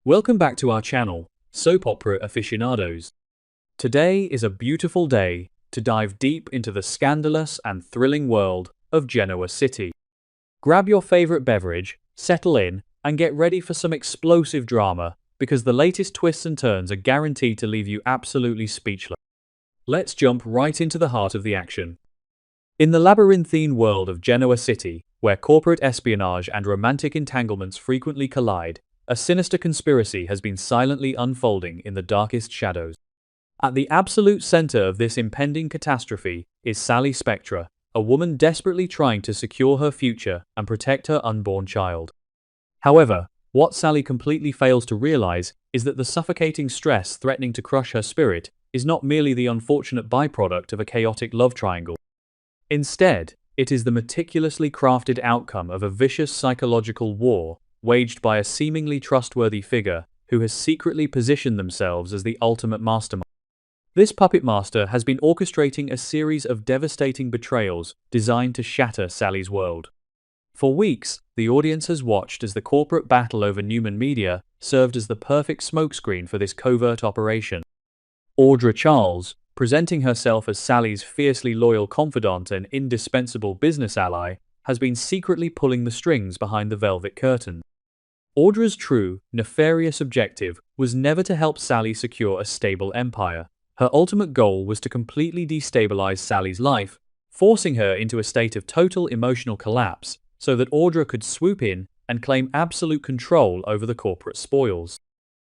Welcome back to our channel, Soap Opera Aficionados. Today is a beautiful day to dive deep into the scandalous and thrilling world of Genoa City. Grab your favorite beverage, settle in, and get ready for some explosive drama because the latest twists and turns are guaranteed to leave you absolutely speechless. Let's jump right into the heart of the action. In the labyrinthine world of Genoa City, where corporate espionage and romantic entanglements frequently collide, a sinister conspiracy has been silently unfolding in the darkest shadows. At the absolute center of this impending catastrophe is Sally Spectra, a woman desperately trying to secure her future and protect her unborn child. However, what Sally completely fails to realize is that the suffocating stress threatening to crush her spirit is not merely the unfortunate byproduct of a chaotic love triangle. Instead, it is the meticulously crafted outcome of a vicious psychological war waged by a seemingly trustworthy figure who has secretly positioned themselves as the ultimate mastermind. This puppet master has been orchestrating a series of devastating betrayals designed to shatter Sally's world. For weeks, the audience has watched as the corporate battle over Newman Media served as the perfect smokescreen for this covert operation. Audra Charles, presenting herself as Sally's fiercely loyal confidant and indispensable business ally, has been secretly pulling the strings behind the velvet curtain. Audra's true, nefarious objective was never to help Sally secure a stable empire. Her ultimate goal was to completely destabilize Sally's life, forcing her into a state of total emotional collapse so that Audra could swoop in and claim absolute control over the corporate spoils.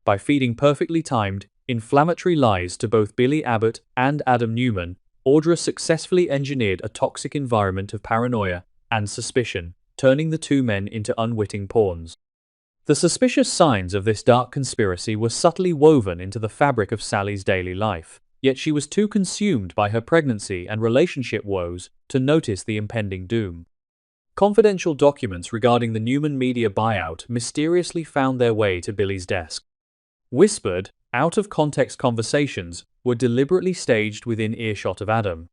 By feeding perfectly timed, inflammatory lies to both Billy Abbott and Adam Newman, Audra successfully engineered a toxic environment of paranoia and suspicion, turning the two men into unwitting pawns. The suspicious signs of this dark conspiracy were subtly woven into the fabric of Sally's daily life, yet she was too consumed by her pregnancy and relationship woes to notice the impending doom. Confidential documents regarding the Newman Media buyout mysteriously found their way to Billy's desk. Whispered, out-of-context conversations were deliberately staged within earshot of Adam.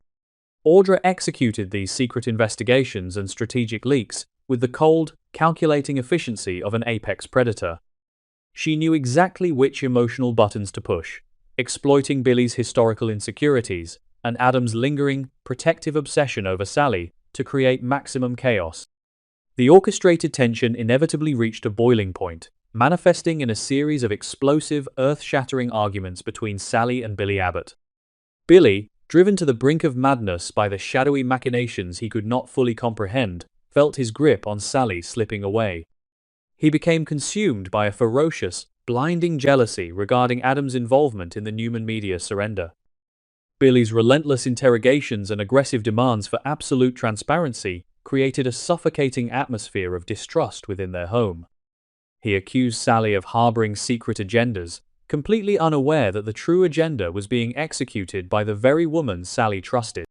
Audra executed these secret investigations and strategic leaks with the cold, calculating efficiency of an apex predator. She knew exactly which emotional buttons to push, exploiting Billy's historical insecurities and Adam's lingering, protective obsession over Sally to create maximum chaos. The orchestrated tension inevitably reached a boiling point, manifesting in a series of explosive, earth-shattering arguments between Sally and Billy Abbott. Billy, driven to the brink of madness by the shadowy machinations he could not fully comprehend, felt his grip on Sally slipping away. He became consumed by a ferocious, blinding jealousy regarding Adam's involvement in the Newman Media surrender. Billy's relentless interrogations and aggressive demands for absolute transparency created a suffocating atmosphere of distrust within their home. He accused Sally of harboring secret agendas, completely unaware that the true agenda was being executed by the very woman Sally trusted.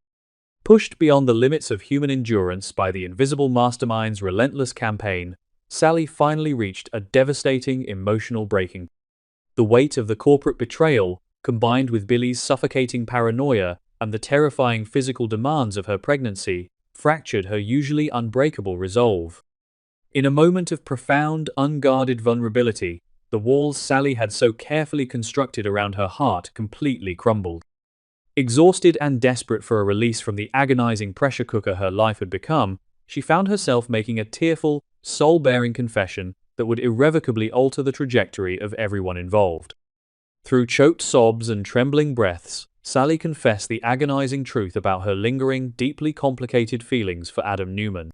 Pushed beyond the limits of human endurance by the invisible mastermind's relentless campaign, Sally finally reached a devastating emotional breaking. The weight of the corporate betrayal, combined with Billy's suffocating paranoia and the terrifying physical demands of her pregnancy, fractured her usually unbreakable resolve. In a moment of profound, unguarded vulnerability, the walls Sally had so carefully constructed around her heart completely crumbled. Exhausted and desperate for a release from the agonizing pressure cooker her life had become, she found herself making a tearful, soul-bearing confession that would irrevocably alter the trajectory of everyone involved. Through choked sobs and trembling breaths, Sally confessed the agonizing truth about her lingering, deeply complicated feelings for Adam Newman.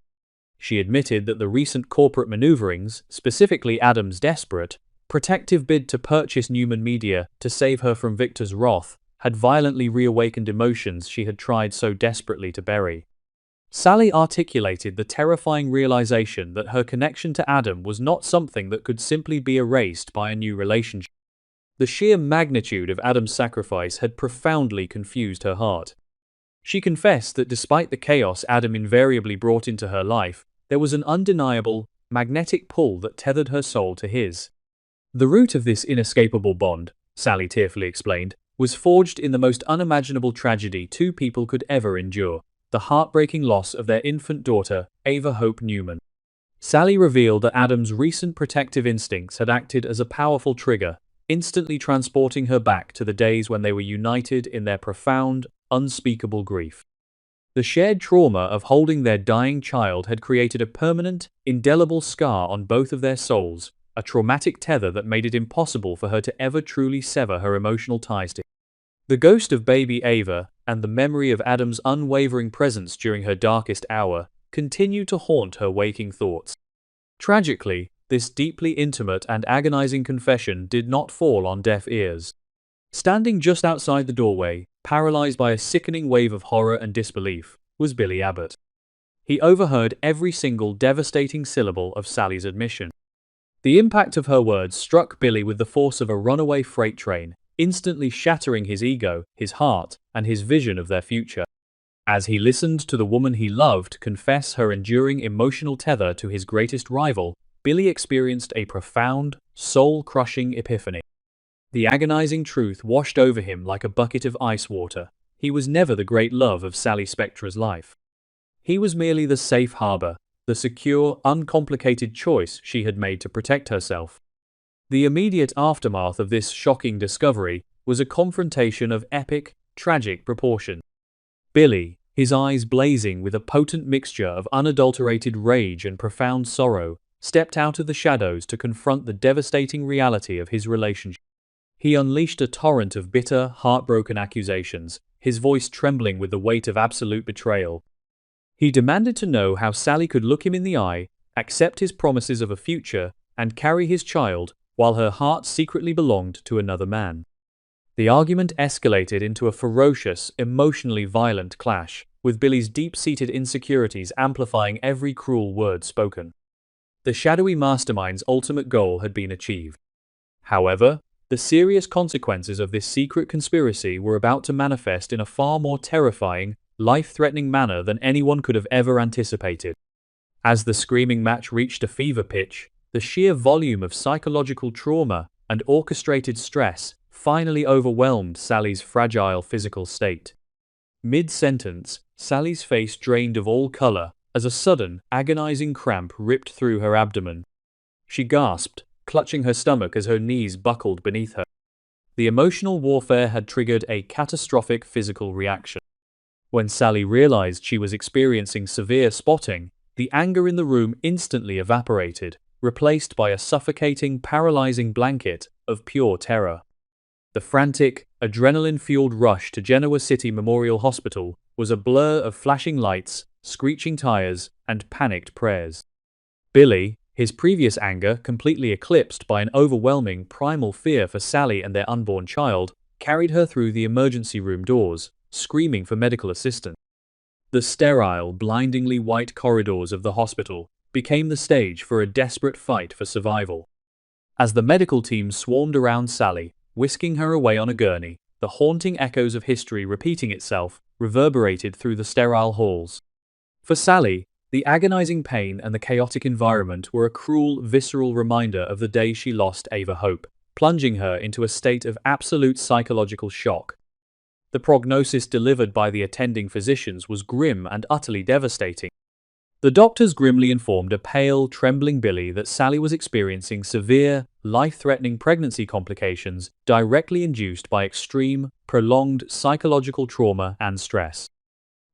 She admitted that the recent corporate maneuverings, specifically Adam's desperate, protective bid to purchase Newman Media to save her from Victor's wrath, had violently reawakened emotions she had tried so desperately to bury. Sally articulated the terrifying realization that her connection to Adam was not something that could simply be erased by a new relationship. The sheer magnitude of Adam's sacrifice had profoundly confused her heart. She confessed that despite the chaos Adam invariably brought into her life, there was an undeniable, magnetic pull that tethered her soul to his. The root of this inescapable bond, Sally tearfully explained, was forged in the most unimaginable tragedy two people could ever endure, the heartbreaking loss of their infant daughter, Ava Hope Newman. Sally revealed that Adam's recent protective instincts had acted as a powerful trigger, instantly transporting her back to the days when they were united in their profound, unspeakable grief. The shared trauma of holding their dying child had created a permanent, indelible scar on both of their souls, a traumatic tether that made it impossible for her to ever truly sever her emotional ties to him. The ghost of baby Ava, and the memory of Adam's unwavering presence during her darkest hour, continued to haunt her waking thoughts. Tragically, this deeply intimate and agonizing confession did not fall on deaf ears. Standing just outside the doorway, paralyzed by a sickening wave of horror and disbelief, was Billy Abbott. He overheard every single devastating syllable of Sally's admission. The impact of her words struck Billy with the force of a runaway freight train, instantly shattering his ego, his heart, and his vision of their future. As he listened to the woman he loved confess her enduring emotional tether to his greatest rival, Billy experienced a profound, soul-crushing epiphany. The agonizing truth washed over him like a bucket of ice water. He was never the great love of Sally Spectra's life. He was merely the safe harbor, the secure, uncomplicated choice she had made to protect herself. The immediate aftermath of this shocking discovery was a confrontation of epic, tragic proportions. Billy, his eyes blazing with a potent mixture of unadulterated rage and profound sorrow, stepped out of the shadows to confront the devastating reality of his relationship. He unleashed a torrent of bitter, heartbroken accusations, his voice trembling with the weight of absolute betrayal. He demanded to know how Sally could look him in the eye, accept his promises of a future, and carry his child, while her heart secretly belonged to another man. The argument escalated into a ferocious, emotionally violent clash, with Billy's deep-seated insecurities amplifying every cruel word spoken. The shadowy mastermind's ultimate goal had been achieved. However, the serious consequences of this secret conspiracy were about to manifest in a far more terrifying, life-threatening manner than anyone could have ever anticipated. As the screaming match reached a fever pitch, the sheer volume of psychological trauma and orchestrated stress finally overwhelmed Sally's fragile physical state. Mid-sentence, Sally's face drained of all color as a sudden, agonizing cramp ripped through her abdomen. She gasped, clutching her stomach as her knees buckled beneath her. The emotional warfare had triggered a catastrophic physical reaction. When Sally realized she was experiencing severe spotting, the anger in the room instantly evaporated, replaced by a suffocating, paralyzing blanket of pure terror. The frantic, adrenaline-fueled rush to Genoa City Memorial Hospital was a blur of flashing lights, screeching tires, and panicked prayers. Billy, his previous anger completely eclipsed by an overwhelming primal fear for Sally and their unborn child, carried her through the emergency room doors, screaming for medical assistance. The sterile, blindingly white corridors of the hospital became the stage for a desperate fight for survival. As the medical team swarmed around Sally, whisking her away on a gurney, the haunting echoes of history repeating itself reverberated through the sterile halls. For Sally, the agonizing pain and the chaotic environment were a cruel, visceral reminder of the day she lost Ava Hope, plunging her into a state of absolute psychological shock. The prognosis delivered by the attending physicians was grim and utterly devastating. The doctors grimly informed a pale, trembling Billy that Sally was experiencing severe, life-threatening pregnancy complications directly induced by extreme, prolonged psychological trauma and stress.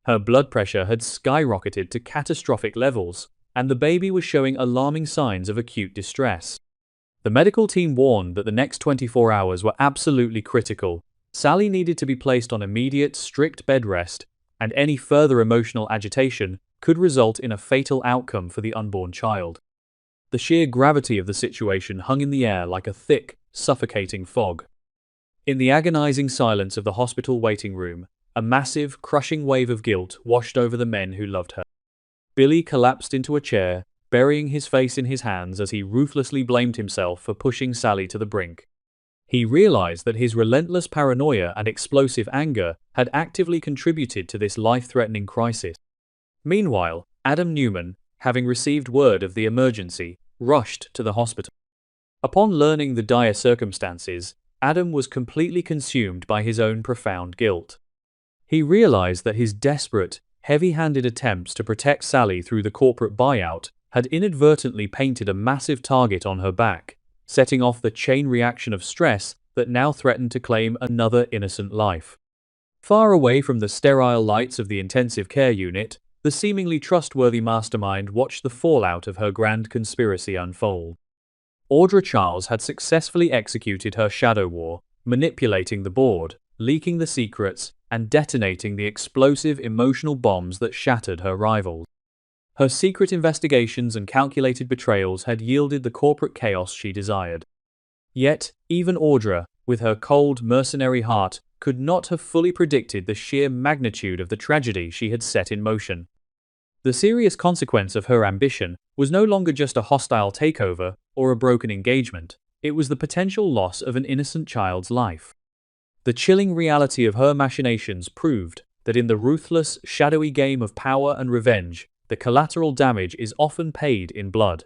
Her blood pressure had skyrocketed to catastrophic levels, and the baby was showing alarming signs of acute distress. The medical team warned that the next 24 hours were absolutely critical. Sally needed to be placed on immediate, strict bed rest, and any further emotional agitation could result in a fatal outcome for the unborn child. The sheer gravity of the situation hung in the air like a thick, suffocating fog. In the agonizing silence of the hospital waiting room, a massive, crushing wave of guilt washed over the men who loved her. Billy collapsed into a chair, burying his face in his hands as he ruthlessly blamed himself for pushing Sally to the brink. He realized that his relentless paranoia and explosive anger had actively contributed to this life-threatening crisis. Meanwhile, Adam Newman, having received word of the emergency, rushed to the hospital. Upon learning the dire circumstances, Adam was completely consumed by his own profound guilt. He realized that his desperate, heavy-handed attempts to protect Sally through the corporate buyout had inadvertently painted a massive target on her back, setting off the chain reaction of stress that now threatened to claim another innocent life. Far away from the sterile lights of the intensive care unit, the seemingly trustworthy mastermind watched the fallout of her grand conspiracy unfold. Audra Charles had successfully executed her shadow war, manipulating the board, leaking the secrets, and detonating the explosive emotional bombs that shattered her rivals. Her secret investigations and calculated betrayals had yielded the corporate chaos she desired. Yet, even Audra, with her cold, mercenary heart, could not have fully predicted the sheer magnitude of the tragedy she had set in motion. The serious consequence of her ambition was no longer just a hostile takeover or a broken engagement, it was the potential loss of an innocent child's life. The chilling reality of her machinations proved that in the ruthless, shadowy game of power and revenge, the collateral damage is often paid in blood.